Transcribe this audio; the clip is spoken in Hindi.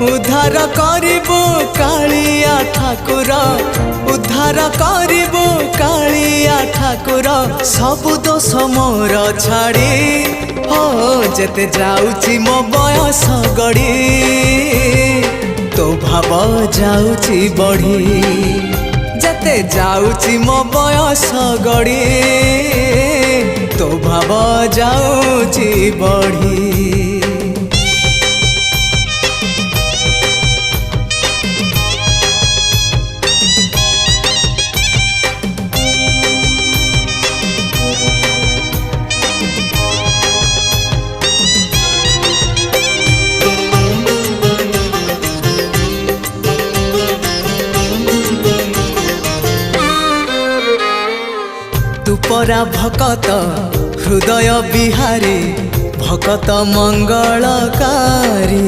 उद्धार करिबो कालिया ठाकुर उद्धार करिबो कालिया ठाकुर सबु दोष मोर छाड़ी हो जेते जाउची मो बयस गड़ी तो भाव जाउची बढ़ी जेते जाउची मो बयस गड़ी तो भाव जाउची बढ़ी। तू परा भकत हृदय बिहारी भकत मंगलकारी।